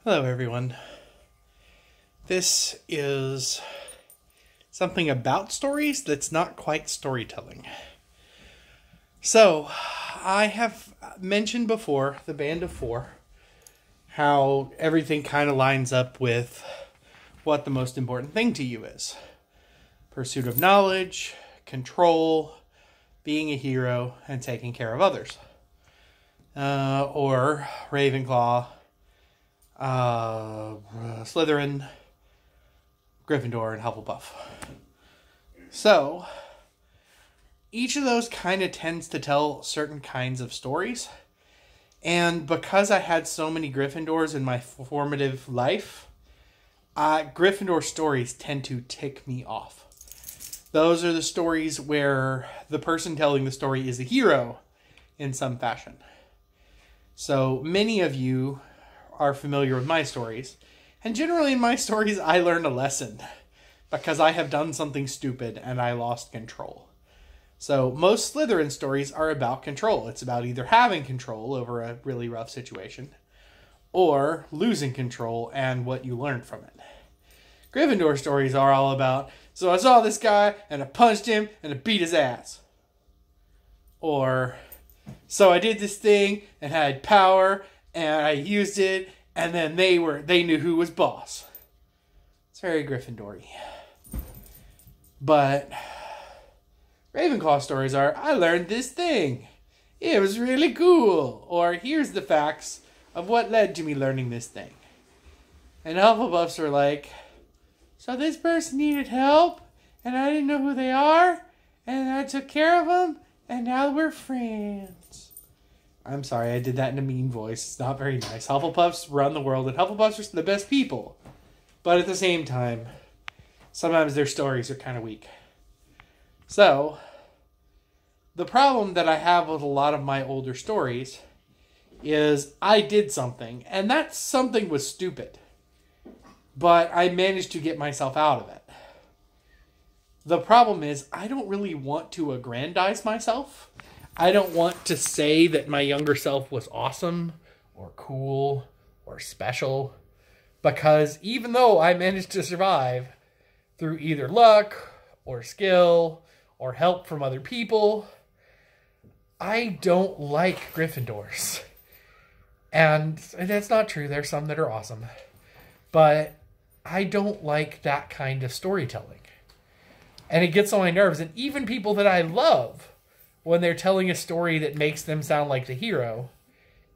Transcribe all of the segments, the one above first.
Hello, everyone. This is something about stories that's not quite storytelling. So, I have mentioned before, the Band of Four, how everything kind of lines up with what the most important thing to you is. Pursuit of knowledge, control, being a hero, and taking care of others. Or Ravenclaw, Slytherin, Gryffindor, and Hufflepuff. So, each of those kind of tends to tell certain kinds of stories. And because I had so many Gryffindors in my formative life, Gryffindor stories tend to tick me off. Those are the stories where the person telling the story is a hero in some fashion. So, many of you are familiar with my stories. And generally in my stories, I learned a lesson because I have done something stupid and I lost control. So most Slytherin stories are about control. It's about either having control over a really rough situation or losing control and what you learned from it. Gryffindor stories are all about, so I saw this guy and I punched him and I beat his ass. Or, so I did this thing and had power and I used it, and then they knew who was boss. It's very Gryffindor-y. But Ravenclaw stories are, I learned this thing. It was really cool. Or here's the facts of what led to me learning this thing. And Hufflepuffs are like, so this person needed help, and I didn't know who they are, and I took care of them, and now we're friends. I'm sorry, I did that in a mean voice. It's not very nice. Hufflepuffs run the world, and Hufflepuffs are the best people. But at the same time, sometimes their stories are kind of weak. So, the problem that I have with a lot of my older stories is I did something, and that something was stupid. But I managed to get myself out of it. The problem is I don't really want to aggrandize myself. I don't want to say that my younger self was awesome or cool or special, because even though I managed to survive through either luck or skill or help from other people, I don't like Gryffindors. And that's not true. There's some that are awesome. But I don't like that kind of storytelling. And it gets on my nerves. And even people that I love, when they're telling a story that makes them sound like the hero,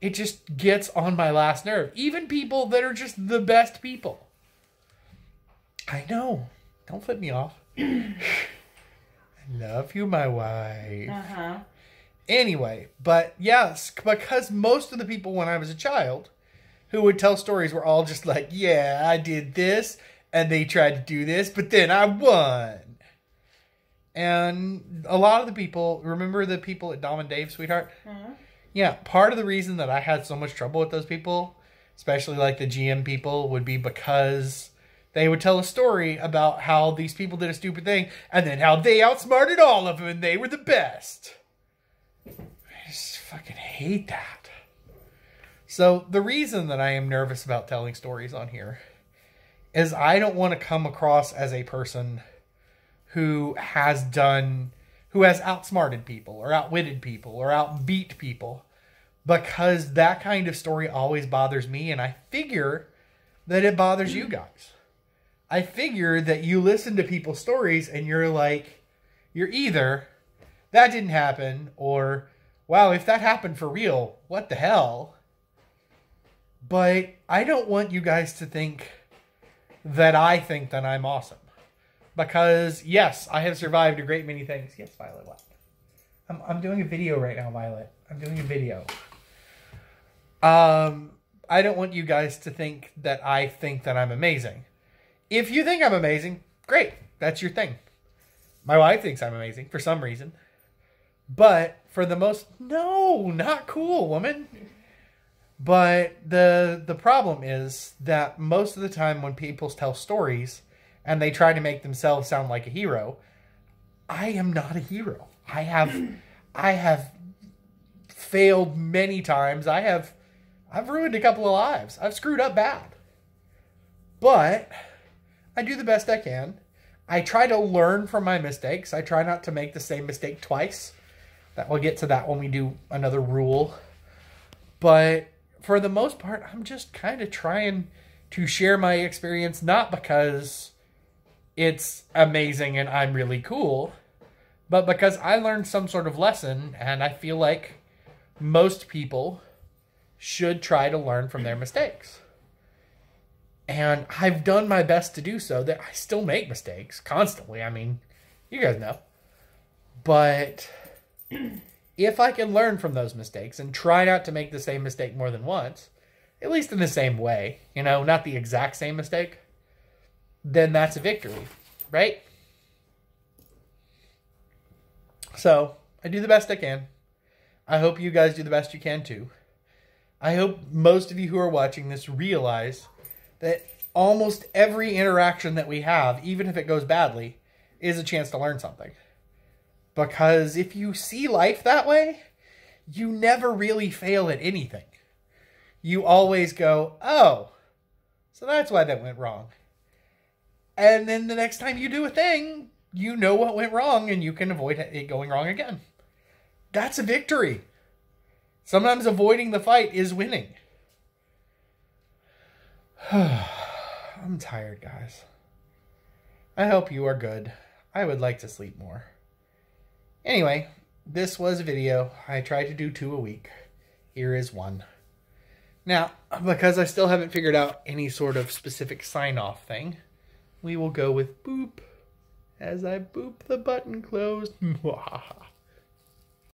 it just gets on my last nerve. Even people that are just the best people. I know. Don't flip me off. I love you, my wife. Uh-huh. Anyway, but yes, because most of the people when I was a child who would tell stories were all just like, yeah, I did this, and they tried to do this, but then I won. And a lot of the people, remember the people at Dom and Dave, sweetheart? Mm-hmm. Yeah, part of the reason that I had so much trouble with those people, especially like the GM people, would be because they would tell a story about how these people did a stupid thing, and then how they outsmarted all of them, and they were the best. I just fucking hate that. So the reason that I am nervous about telling stories on here is I don't want to come across as a person who has outsmarted people or outwitted people or outbeat people, because that kind of story always bothers me, and I figure that it bothers you guys. I figure that you listen to people's stories and you're either, that didn't happen, or, wow, if that happened for real, what the hell? But I don't want you guys to think that I think that I'm awesome. Because, yes, I have survived a great many things. Yes, Violet, what? I'm doing a video right now, Violet. I'm doing a video. I don't want you guys to think that I think that I'm amazing. If you think I'm amazing, great. That's your thing. My wife thinks I'm amazing for some reason. But for the most... No, not cool, woman. But the problem is that most of the time when people tell stories and they try to make themselves sound like a hero, I am not a hero. I have failed many times. I I've ruined a couple of lives. I've screwed up bad. But I do the best I can. I try to learn from my mistakes. I try not to make the same mistake twice. We'll get to that when we do another rule. But for the most part, I'm just kind of trying to share my experience, not because it's amazing and I'm really cool, but because I learned some sort of lesson, and I feel like most people should try to learn from their mistakes. And I've done my best to do so. That I still make mistakes constantly. I mean, you guys know. But if I can learn from those mistakes and try not to make the same mistake more than once, at least in the same way, not the exact same mistake, then that's a victory, right? So, I do the best I can. I hope you guys do the best you can too. I hope most of you who are watching this realize that almost every interaction that we have, even if it goes badly, is a chance to learn something. Because if you see life that way, you never really fail at anything. You always go, oh, so that's why that went wrong. And then the next time you do a thing, you know what went wrong and you can avoid it going wrong again. That's a victory. Sometimes avoiding the fight is winning. I'm tired, guys. I hope you are good. I would like to sleep more. Anyway, this was a video. I tried to do 2 a week. Here is one. Now, because I still haven't figured out any sort of specific sign-off thing, we will go with boop as I boop the button closed.